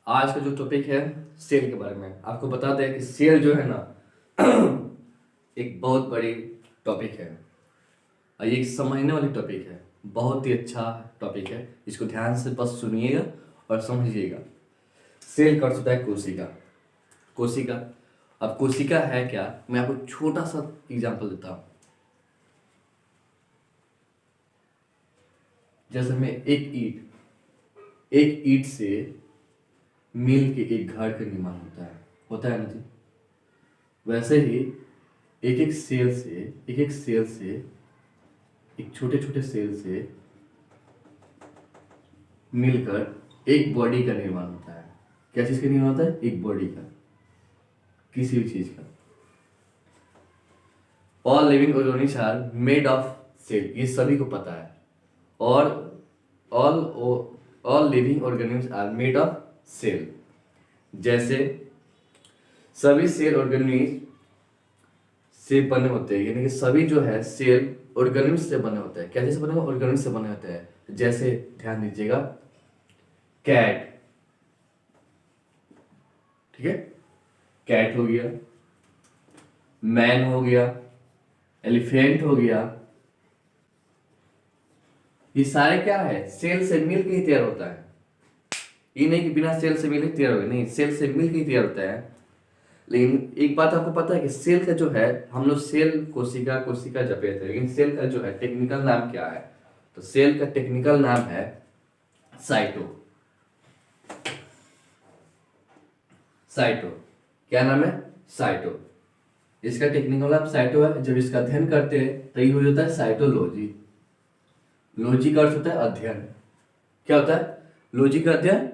आज का जो टॉपिक है सेल के बारे में। आपको बता दें कि सेल जो है ना एक बहुत बड़ी टॉपिक है और ये एक समझने वाली टॉपिक है। बहुत ही अच्छा टॉपिक है, इसको ध्यान से बस सुनिएगा और समझिएगा। सेल का अर्थ होता है कोशिका। कोशिका, अब कोशिका है क्या, मैं आपको छोटा सा एग्जांपल देता हूँ। जैसे मैं एक ईंट से मिल के एक घर का निर्माण होता है ना जी। वैसे ही एक एक सेल से एक छोटे छोटे सेल से मिलकर एक बॉडी का निर्माण होता है। क्या चीज का निर्माण होता है? एक बॉडी का, किसी भी चीज का। All living organism are made of cell, ये सभी को पता है। और all all living organism are made of cell. जैसे सभी सेल ऑर्गेनिज्म से बने होते हैं, यानी कि सभी जो है सेल ऑर्गेनिज्म से बने होते हैं। कैसे से बने? ऑर्गेनिज्म से बने होते हैं। जैसे ध्यान दीजिएगा, कैट, ठीक है, कैट हो गया, मैन हो गया, एलिफेंट हो गया, ये सारे क्या है? सेल से मिलकर ही तैयार होता है। ये नहीं कि बिना सेल से मिलकर तैयार हो, नहीं, सेल से मिलकर ही तैयार होता है। लेकिन एक बात आपको पता है कि सेल का जो है, हम लोग सेल कोशिका कोशिका जपे थे, लेकिन सेल का जो है टेक्निकल नाम क्या है? तो सेल का टेक्निकल नाम है साइटो। साइटो, क्या नाम है? साइटो। इसका टेक्निकल नाम साइटो है। जब इसका अध्ययन करते हैं तो ये हो जाता है साइटोलॉजी। लॉजी का अर्थ होता है अध्ययन। क्या होता है? लॉजी का अध्ययन।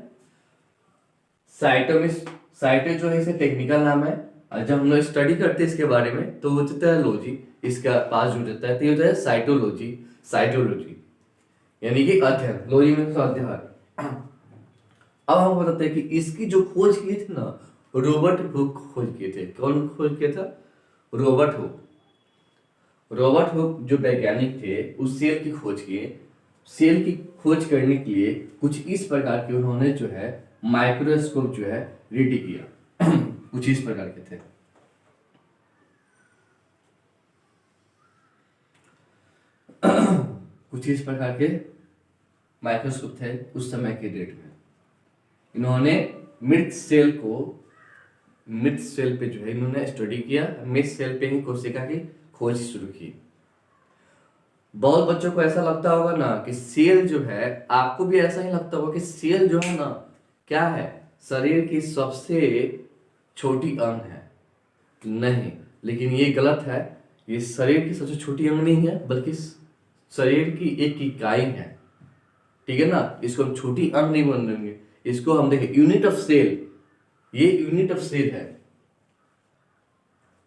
साइटो में, साइटो जो है इसे टेक्निकल नाम है, और जब हम लोग स्टडी करते हैं इसके बारे में तो वो होता है लॉजी, इसका पास जुड़ जाता है तो ये होता है साइटोलॉजी। साइटोलॉजी यानी कि अध्ययन, लॉजी में अध्ययन। अब हम बताते हैं कि इसकी जो खोज किए थे ना, रॉबर्ट हुक खोज किए थे। कौन खोज किया था? Robert Hooke. रॉबर्ट हुक जो वैज्ञानिक थे, उस सेल की खोज किए। सेल की खोज करने के लिए कुछ इस प्रकार के उन्होंने जो है माइक्रोस्कोप जो है रेडी किया। कुछ इस प्रकार के थे। कुछ इस प्रकार के माइक्रोस्कोप थे उस समय के डेट में। इन्होंने मृत सेल पे जो है इन्होंने स्टडी किया। मृत सेल पे ही कोशिका की खोज शुरू की। बहुत बच्चों को ऐसा लगता होगा ना कि सेल जो है, आपको भी ऐसा ही लगता होगा कि सेल जो है ना क्या है? शरीर की सबसे छोटी अंग है। नहीं, लेकिन ये गलत है। ये शरीर की सबसे छोटी अंग नहीं है, बल्कि शरीर की एक इकाई है। ठीक है ना? इसको हम छोटी अंग नहीं बोल देंगे, इसको हम देखें यूनिट ऑफ सेल। ये यूनिट ऑफ सेल है।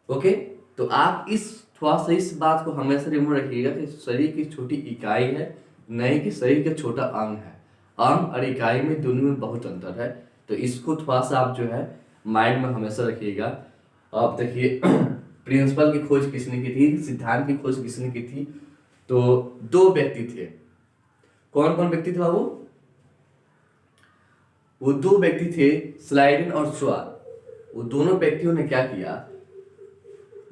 ओके, तो आप इस थोड़ा सा इस बात को हमेशा रिमेम्बर रखिएगा कि शरीर की छोटी इकाई है, नहीं कि शरीर का छोटा अंग है। अंग और इकाई में दोनों में बहुत अंतर है, तो इसको थोड़ा सा आप जो है माइंड में हमेशा रखिएगा। आप देखिए, प्रिंसिपल की खोज किसने की थी? सिद्धांत की खोज किसने की थी? तो दो व्यक्ति थे। कौन कौन व्यक्ति थे बाबू? वो दो व्यक्ति थे, स्लाइडिन और श्वार। वो दोनों व्यक्तियों ने क्या किया?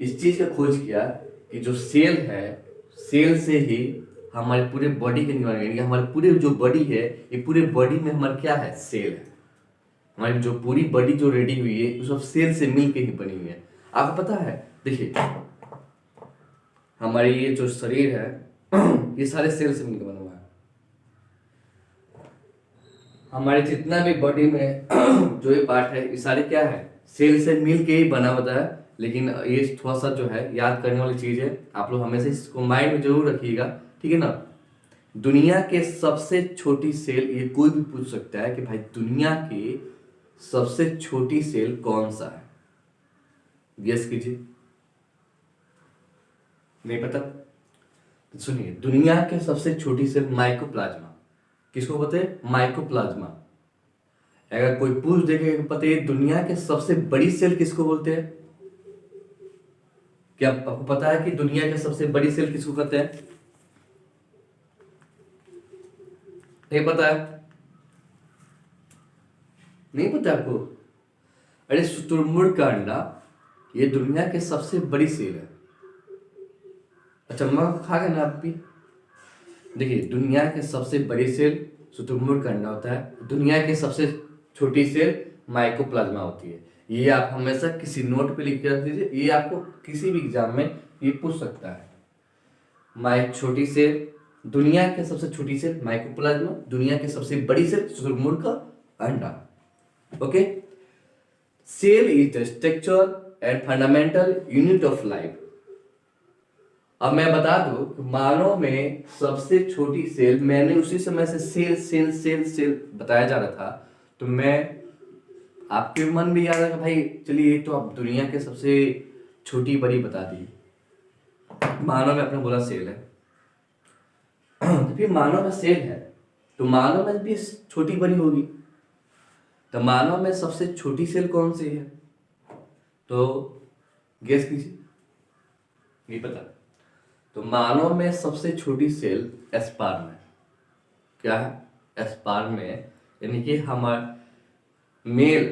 इस चीज का खोज किया कि जो सेल है, सेल से ही हमारे पूरे बॉडी के निर्माण, यानी कि हमारे पूरे जो बॉडी है, ये पूरे बॉडी में हमारे क्या है? सेल है। हमारी जो पूरी बॉडी जो रेडी हुई है वो सब सेल से मिलके ही बनी हुई है। आपको पता है? देखिए, हमारी ये जो शरीर है ये सारे सेल से मिलकर बना हुआ है। हमारे जितना भी बॉडी में जो ये पार्ट है, ये सारे क्या है? सेल से मिलके ही बना होता है। लेकिन ये थोड़ा सा जो है याद करने वाली चीज है, आप लोग हमेशा इसको माइंड में जरूर रखिएगा, ठीक है ना? दुनिया के सबसे छोटी सेल, ये कोई भी पूछ सकता है कि भाई दुनिया की सबसे छोटी सेल कौन सा है? गेस कीजिए। नहीं पता? तो सुनिए, दुनिया के सबसे छोटी सेल माइकोप्लाज्मा। किसको बोलते हैं? माइकोप्लाज्मा। अगर कोई पूछ देगा कि पता है दुनिया के सबसे बड़ी सेल किसको बोलते हैं? क्या आपको पता है कि दुनिया के सबसे बड़ी सेल किसको कहते हैं? नहीं पता है? नहीं पता आपको? अरे शुतुरमुर्ग का अंडा ये दुनिया के सबसे बड़ी सेल है। अच्छा खा गए ना आप भी? देखिए दुनिया के सबसे बड़ी सेल शुतुरमुर्ग का अंडा होता है, दुनिया की सबसे छोटी सेल माइकोप्लाज्मा होती है। ये आप हमेशा किसी नोट पे लिख के रख दीजिए, ये आपको किसी भी एग्जाम में ये पूछ सकता है। छोटी सेल, दुनिया के सबसे छोटी सेल माइकोप्लाज्मा, दुनिया की सबसे बड़ी सेल शुतुरमुर्ग का अंडा। Okay, cell is the structure and fundamental unit of life. अब मैं बता दूं मानव में सबसे छोटी सेल, मैंने उसी समय से सेल सेल सेल सेल बताया जा रहा था, तो मैं आपके मन में याद है कि भाई चलिए तो आप दुनिया के सबसे छोटी बड़ी बता दी। मानव में आपने बोला सेल है, तो फिर मानव में सेल है तो मानव में भी छोटी बड़ी होगी, तो मानव में सबसे छोटी सेल कौन सी है? तो गेस कीजिए, नहीं पता? तो मानव में सबसे छोटी सेल स्पर्म है। क्या है? स्पर्म है, यानी कि हमारा मेल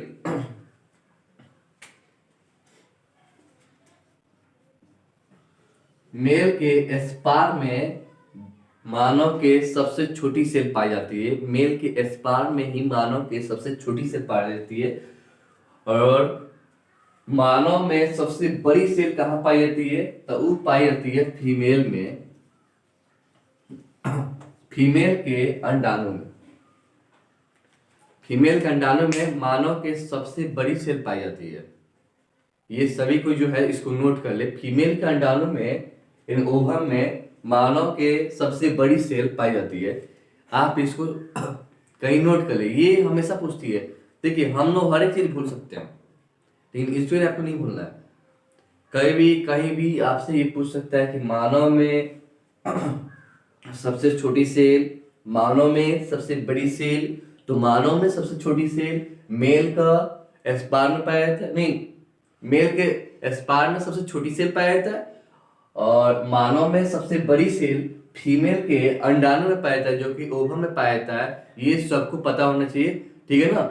के स्पर्म में मानव के सबसे छोटी सेल पाई जाती है। मेल के स्पर्म में ही मानव के सबसे छोटी सेल पाई जाती है। और मानव में सबसे बड़ी सेल कहाँ पाई जाती है? तो वो पाई जाती है फीमेल में, फीमेल के अंडाणु में। फीमेल के अंडाणु में मानव के सबसे बड़ी सेल पाई जाती है। ये सभी को जो है इसको नोट कर ले, फीमेल के अंडाणु में, इन ओवम में मानव के सबसे बड़ी सेल पाई जाती है। आप इसको कहीं नोट कर ले, ये हमेशा पूछती है। देखिए हम लोग हर एक चीज भूल सकते हैं, लेकिन इस चीज आपको नहीं भूलना है। कहीं भी आपसे ये पूछ सकता है कि मानव में सबसे छोटी सेल, मानव में सबसे बड़ी सेल। तो मानव में सबसे छोटी सेल मेल का स्पर्म में पाया जाता है, नहीं, मेल के स्पर्म में सबसे छोटी सेल पाया जाता है, और मानव में सबसे बड़ी सेल फीमेल के अंडाणु में पाया जाता है, जो कि ओवम में पाया जाता है। ये सबको पता होना चाहिए, ठीक है ना?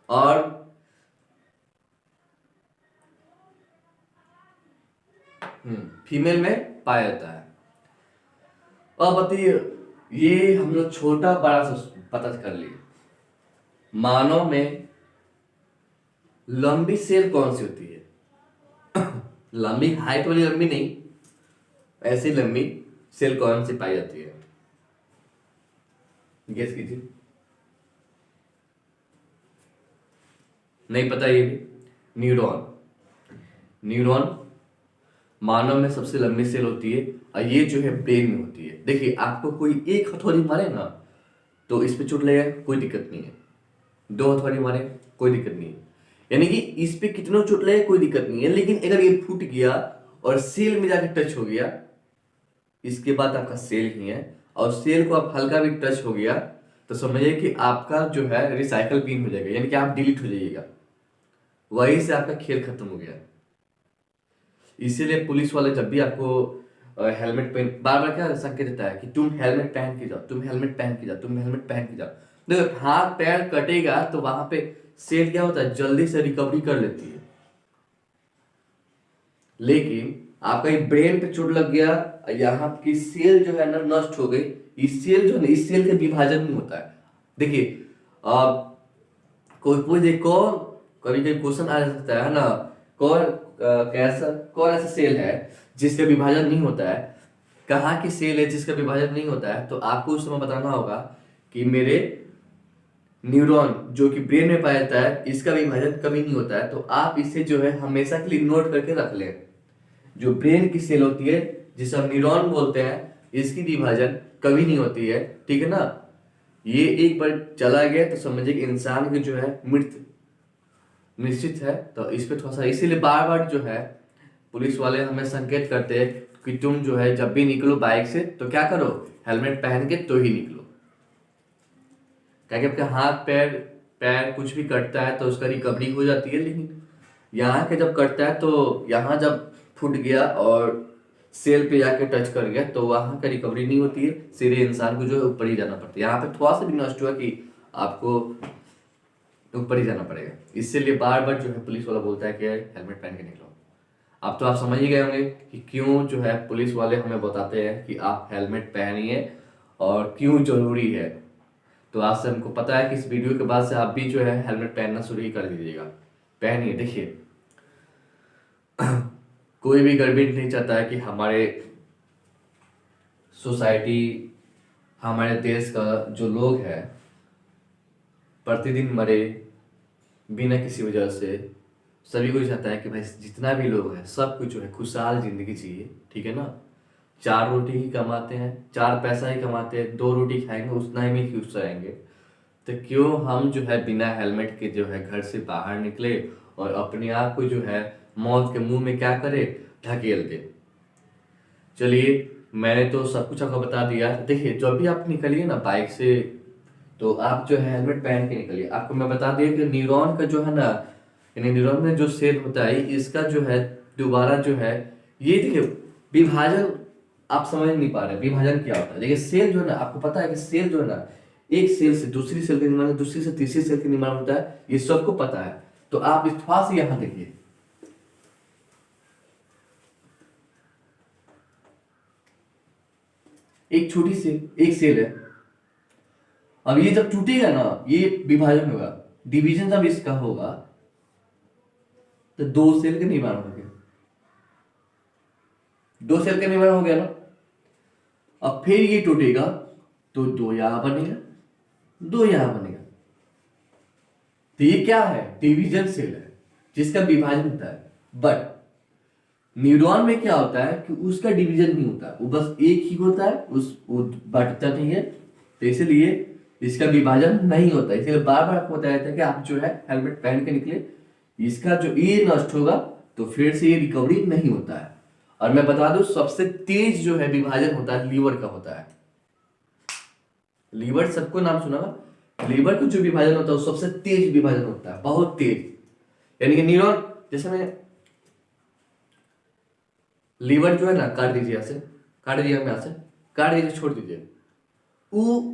और फीमेल में पाया जाता है। अब बताइए, ये हम लोग छोटा बड़ा सा पता कर लिए। मानव में लंबी सेल कौन सी होती है? लंबी हाइट वाली लंबी नहीं, ऐसी लंबी सेल कौन सी पाई जाती है? गेस कीजिए। नहीं पता ये भी? न्यूरॉन। न्यूरॉन मानव में सबसे लंबी सेल होती है, और ये जो है ब्रेन में होती है। देखिए आपको कोई एक हथौड़ी मारे ना तो इस पे चोट लगेगा, कोई दिक्कत नहीं है। दो हथौड़ी मारे कोई दिक्कत नहीं है, यानी कि इस पे कितना चोट लगे कोई दिक्कत नहीं है। लेकिन अगर ये फूट गया और सेल में जाकर टच हो गया, इसके बाद आपका सेल ही है, और सेल को आप हल्का भी टच हो गया तो समझिए कि आपका जो है रिसाइकल बीन हो जाएगा, यानी कि आप डिलीट हो जाइएगा। वहीं से आपका खेल खत्म हो गया। इसीलिए पुलिस वाले जब भी आपको हेलमेट पहन, बार बार क्या संकेत देता है कि तुम हेलमेट पहन के जाओ, तुम हेलमेट पहन के जाओ, तुम हेलमेट पहन के जाओ। देखो हाथ पैर कटेगा तो वहां पे सेल क्या होता है, जल्दी से रिकवरी कर लेती है। लेकिन आपका ये ब्रेन पे चोट लग गया, यहाँ की सेल जो है ना नष्ट हो गई। इस सेल जो है, इस सेल के विभाजन नहीं होता है। देखिए कोई देखो, कभी कभी क्वेश्चन आ सकता है ना, कौन ऐसा सेल है जिसका विभाजन नहीं होता है? कहाँ की सेल है जिसका विभाजन नहीं होता है? तो आपको उस समय बताना होगा कि मेरे न्यूरॉन जो कि ब्रेन में पाया जाता है, इसका विभाजन कभी नहीं होता है। तो आप इसे जो है हमेशा के लिए नोट करके रख लें। जो ब्रेन की सेल होती है जिसे हम न्यूरॉन बोलते हैं, इसकी विभाजन कभी नहीं होती है, ठीक है ना? ये एक बार चला गया तो समझिए कि इंसान की जो है मृत्यु निश्चित है। तो इस पे थोड़ा सा इसीलिए बार बार जो है पुलिस वाले हमें संकेत करते हैं कि तुम जो है जब भी निकलो बाइक से तो क्या करो, हेलमेट पहन के तो ही निकलो। क्या कि आपके हाथ पैर पैर कुछ भी कटता है तो उसका रिकवरी हो जाती है, लेकिन यहाँ के जब कटता है तो यहाँ जब फूट गया और सेल पे जाके टच कर गया तो वहाँ का रिकवरी नहीं होती है, सीधे इंसान को जो है ऊपर ही जाना पड़ता है। यहाँ पे थोड़ा सा भी नष्ट हुआ कि आपको तो ऊपर ही जाना पड़ेगा। इसीलिए बार बार जो है पुलिस वाला बोलता है कि हेलमेट पहन के निकलो। अब तो आप समझ ही गए होंगे कि क्यों जो है पुलिस वाले हमें बताते हैं कि आप हेलमेट पहनिए और क्यों जरूरी है। तो आज से हमको पता है कि इस वीडियो के बाद से आप भी जो है हेलमेट पहनना शुरू ही कर दीजिएगा। पहनिए। देखिए कोई भी गवर्नमेंट नहीं चाहता है कि हमारे सोसाइटी, हमारे देश का जो लोग हैं प्रतिदिन मरे बिना किसी वजह से। सभी को चाहता है कि भाई जितना भी लोग हैं सब कुछ जो है खुशहाल जिंदगी चाहिए, ठीक है ना। 4 रोटी ही कमाते हैं, 4 पैसा ही कमाते हैं, 2 रोटी खाएंगे उतना ही में खुश रहेंगे। तो क्यों हम जो है बिना हेलमेट के जो है घर से बाहर निकले और अपने आप को जो है मौत के मुंह में क्या करे, ढकेल दे। चलिए मैंने तो सब कुछ आपको बता दिया। देखिए जब भी आप निकलिए ना बाइक से तो आप जो है हेलमेट पहन के निकलिए। आपको मैं बता दिया कि न्यूरॉन का जो है ना, यानी न्यूरॉन में जो सेल होता है इसका जो है दोबारा जो है, ये देखिए विभाजन आप समझ नहीं पा रहे विभाजन क्या होता है। देखिए सेल जो है ना, आपको पता है कि सेल जो है ना एक सेल से दूसरी सेल का निर्माण, दूसरी से तीसरी सेल का निर्माण होता है, ये सबको पता है। तो आप इस थोड़ा सा यहां देखिए, एक छोटी सी एक सेल है। अब ये जब टूटेगा ना ये विभाजन होगा, डिवीजन जब इसका होगा तो 2 सेल का निर्माण हो गया। 2 सेल का निर्माण हो गया ना। अब फिर ये टूटेगा तो 2 यहां बनेगा, 2 यहां बनेगा। तो ये क्या है, डिवीजन सेल है जिसका विभाजन होता है। बट न्यूरॉन में क्या होता है कि उसका डिवीजन नहीं होता, वो बस एक ही होता है, वो बढ़ता नहीं है। तो इसलिए इसका विभाजन नहीं होता। इसलिए बार बार आपको बताया था कि आप जो है हेलमेट पहन के निकले। इसका जो ये नष्ट होगा तो फिर से ये रिकवरी नहीं होता है। और मैं बता दूं सबसे तेज जो है विभाजन होता है लीवर का होता है। लीवर सबको नाम सुना होगा, लीवर का जो विभाजन होता है वो सबसे तेज विभाजन होता है, बहुत तेज। यानी कि न्यूरॉन, जैसे मैं लीवर जो है ना काट दीजिए, ऐसे काट दीजिए, में ऐसे काट दीजिए, छोड़ दीजिए, वो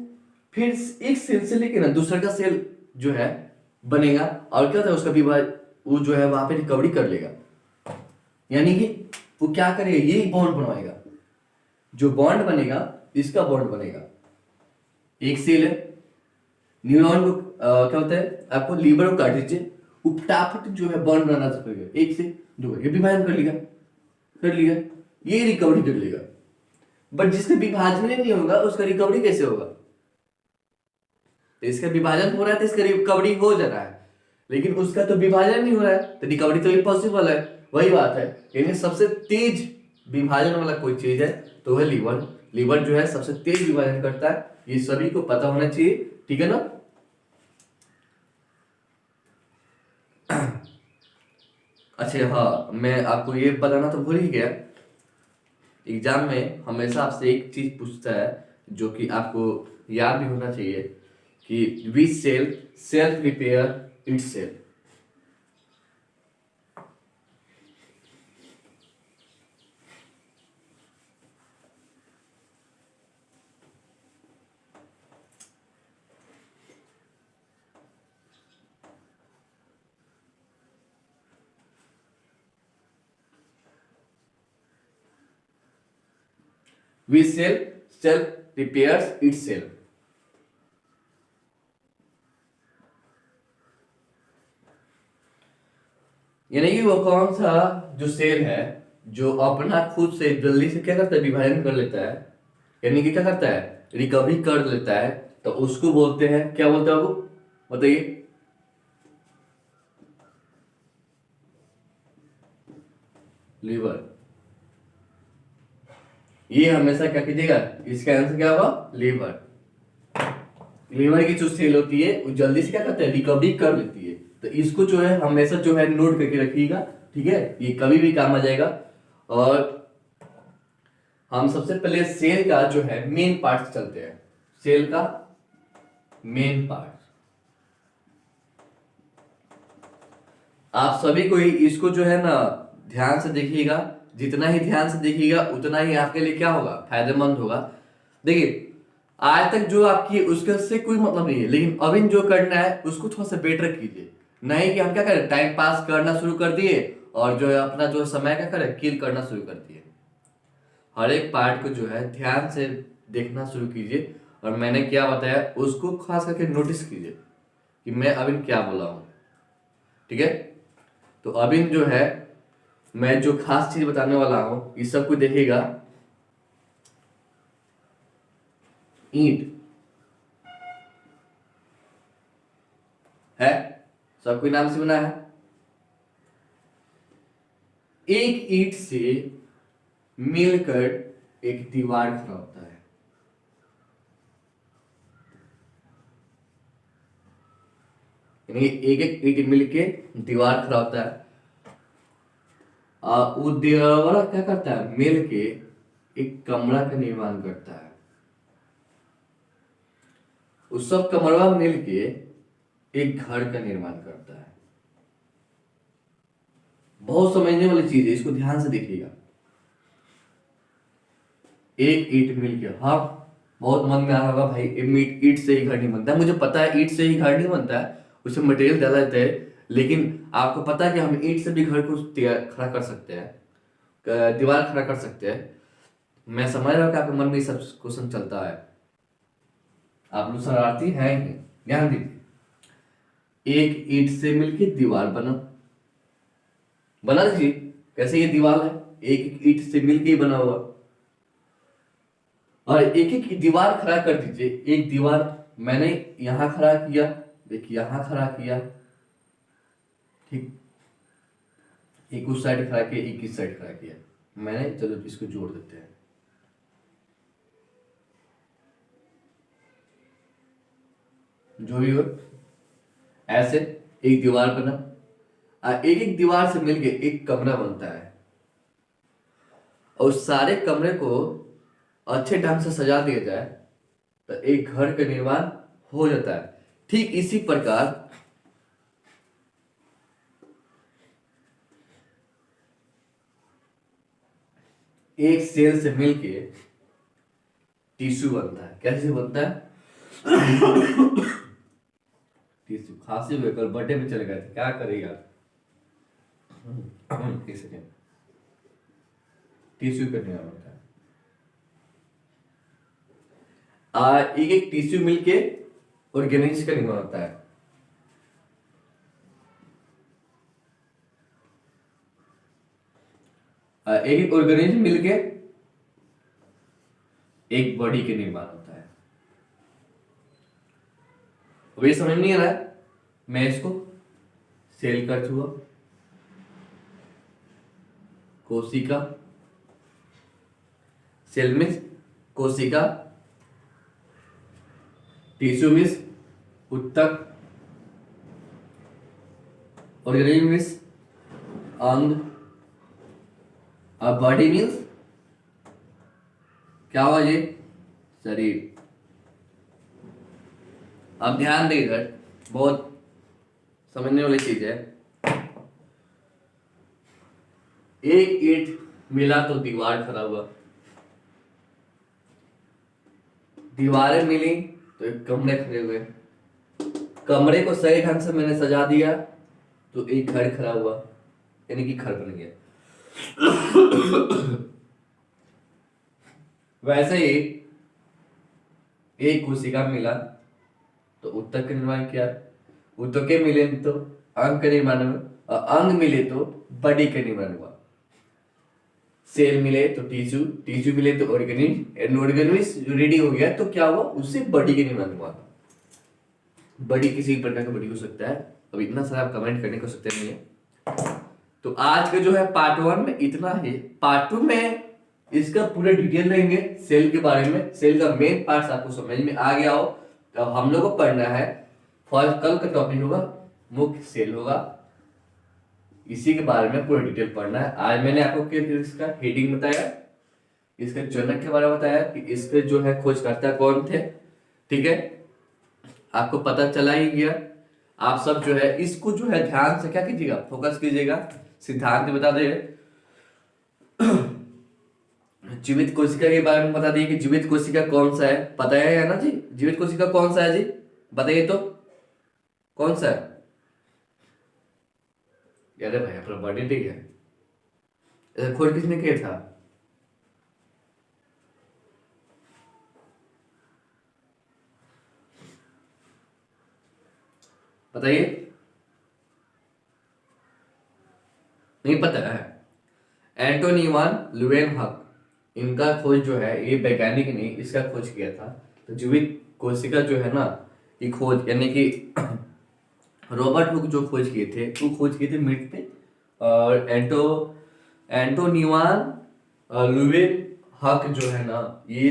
फिर एक सेल से लेके ना दूसरा का सेल जो है बनेगा और क्या होता है उसका विभाजन, वो जो है वहां पे रिकवरी कर लेगा। यानी कि वो क्या करेगा, ये बॉन्ड बनवाएगा, जो बॉन्ड बनेगा इसका बॉन्ड बनेगा। एक सेल है न्यूरॉन को क्या होता है, आपको लीवर को काट दीजिए, वो फटाफट जो है बॉन्ड बनाना चाहिए, एक से 2 ये विभाजन कर लिया, ये रिकवरी कर लेगा। बट जिसका विभाजन नहीं होगा उसका रिकवरी कैसे होगा। तो इसका विभाजन हो रहा है तो इसका रिकवरी हो जा रहा है, लेकिन उसका तो विभाजन नहीं हो रहा है तो रिकवरी तो इम्पॉसिबल है। वही बात है, यानी सबसे तेज विभाजन वाला कोई चीज है तो है लीवर। लीवर जो है सबसे तेज विभाजन करता है, ये सभी को पता होना चाहिए, ठीक है ना। अच्छा हाँ, मैं आपको ये बताना तो भूल ही गया, एग्जाम में हमेशा आपसे एक चीज पूछता है जो कि आपको याद भी होना चाहिए कि which cell self repair itself. Which cell self repairs itself? यानी कि वो कौन सा जो सेल है जो अपना खुद से जल्दी से क्या करता है, विभाजन कर लेता है, यानी कि क्या करता है, रिकवरी कर लेता है। तो उसको बोलते हैं, क्या बोलते हैं वो बताइए। लीवर। ये हमेशा क्या कीजिएगा, इसका आंसर क्या होगा, लीवर। लीवर की जो सेल होती है वो जल्दी से क्या करता है, रिकवरी कर लेती है। तो इसको जो है हमेशा जो है नोट करके रखिएगा, ठीक है, ये कभी भी काम आ जाएगा। और हम सबसे पहले सेल का जो है मेन पार्ट चलते हैं। सेल का मेन पार्ट आप सभी को इसको जो है ना ध्यान से देखिएगा, जितना ही ध्यान से देखिएगा उतना ही आपके लिए क्या होगा, फायदेमंद होगा। देखिए आज तक जो आपकी उसके से कोई मतलब नहीं है, लेकिन अभी जो करना है उसको थोड़ा सा बेटर कीजिए। नहीं कि हम क्या करें, टाइम पास करना शुरू कर दिए और जो है अपना जो समय क्या करें, किल करना शुरू कर दिए। हर एक पार्ट को जो है ध्यान से देखना शुरू कीजिए और मैंने क्या बताया उसको खास करके नोटिस कीजिए कि मैं अभी क्या बोला हूँ। ठीक है, तो अभी जो है मैं जो खास चीज बताने वाला हूँ इस सब को देखिएगा। ईंट है, सब कोई नाम से बना है। एक ईंट से मिलकर एक दीवार खड़ा होता है। यानी एक एक ईंट मिलके दीवार खड़ा होता है। वो दीवार क्या करता है, मिलके एक कमरा का निर्माण करता है। उस सब कमरा मिलके एक घर का निर्माण करता है। बहुत समझने वाली चीज है, इसको ध्यान से देखिएगा। एक ईंट मिलके, हाँ बहुत मन में आ रहा होगा भाई ईंट से ही घर नहीं बनता है। मुझे पता है ईंट से ही घर नहीं बनता है, उसमें मटेरियल डाला जाता है, लेकिन आपको पता है कि हम ईंट से भी घर को खड़ा कर सकते हैं, दीवार खड़ा कर सकते हैं। मैं समझ रहा हूँ कि आपके मन में ये सब क्वेश्चन चलता है, आप लोग शरारती हैं ही। ध्यान दीजिए, एक ईंट से मिलके दीवार बना दीजिए। कैसे ये दीवार है, एक एक ईंट से मिलके ही बना हुआ। और एक एक दीवार खड़ा कर दीजिए। एक दीवार मैंने यहां खड़ा किया, देखिए यहां खड़ा किया, ठीक, एक उस साइड खड़ा किया, एक इस साइड खड़ा किया मैंने। चलो इसको जोड़ देते हैं। जो भी हो, ऐसे एक दीवार बना, एक एक दीवार से मिलके एक कमरा बनता है। और उस सारे कमरे को अच्छे ढंग से सजा दिया जाए तो एक घर का निर्माण हो जाता है। ठीक इसी प्रकार एक सेल से मिलके टिश्यू बनता है। कैसे बनता है? टिश्यू, खांसी हुई, कल बर्थडे में चले गए थे, क्या करेगा। एक सेकेंड, टिश्यू का निर्माण होता है। एक एक टिश्यू मिलके ऑर्गेनिज का निर्माण होता है। एक एक ऑर्गेनिज्म मिलके एक बॉडी के निर्माण होता है। अब ये समझ नहीं आ रहा है, मैं इसको सेल कर चुका। कोशिका, सेल मीन्स कोशिका, टिश्यू मीन्स ऊतक, ऑर्गेनिज्म मीन्स अंग, अब बॉडी मीन्स क्या हुआ ये, शरीर। अब ध्यान दें, इधर बहुत समझने वाली चीज है। एक ईंट मिला तो दीवार खड़ा हुआ, दीवारें मिली तो एक कमरे खड़े हुए, कमरे को सही ढंग से मैंने सजा दिया तो एक घर खड़ा हुआ, यानी कि घर बन गया। वैसे ही एक कोशिका मिला तो ऊतक का निर्माण किया, ऊतके मिले तो अंग का निर्माण हुआ, और अंग मिले तो बॉडी का निर्माण हुआ। सेल मिले तो टिश्यू, टिश्यू मिले तो ऑर्गेनिज्म, ऑर्गेनिज्म रेडी हो गया तो क्या हुआ, उससे बॉडी का निर्माण हुआ। बॉडी किसी प्रकार का बॉडी हो सकता है, अब इतना सारा आप कमेंट करने को सकते नहीं है। तो आज का जो है पार्ट 1 में इतना ही। पार्ट 2 में इसका पूरा डिटेल लेंगे सेल के बारे में। सेल का मेन पार्ट आपको समझ में आ गया हो तो हम लोग को पढ़ना है। फर्स्ट कल का टॉपिक होगा मुख्य सेल होगा, इसी के बारे में पूरा डिटेल पढ़ना है। आज मैंने आपको इसका हेडिंग बताया, इसके जनक के बारे में बताया कि इसके जो है खोजकर्ता कौन थे। ठीक है, आपको पता चला ही गया। आप सब जो है इसको जो है ध्यान से क्या कीजिएगा, फोकस कीजिएगा, सिद्धांत बता दे। जीवित कोशिका के बारे में बता दिए कि जीवित कोशिका कौन सा है, पता है ना जी? जीवित कोशिका कौन सा है जी, बताइए तो कौन सा है? अरे भाई अपना बर्थडे ठीक है, ऐसा खोज किसने किया था? बताइए, नहीं पता है। एंटोनी वान ल्यूवेनहॉक, इनका खोज जो है, ये वैज्ञानिक ने इसका खोज किया था। तो जीवित कोशिका जो है ना, ये खोज यानी कि रॉबर्ट हुक जो खोज किए थे, वो खोज किए थे मिड पे। और एंटोनिवान लुवेन हक जो है ना, ये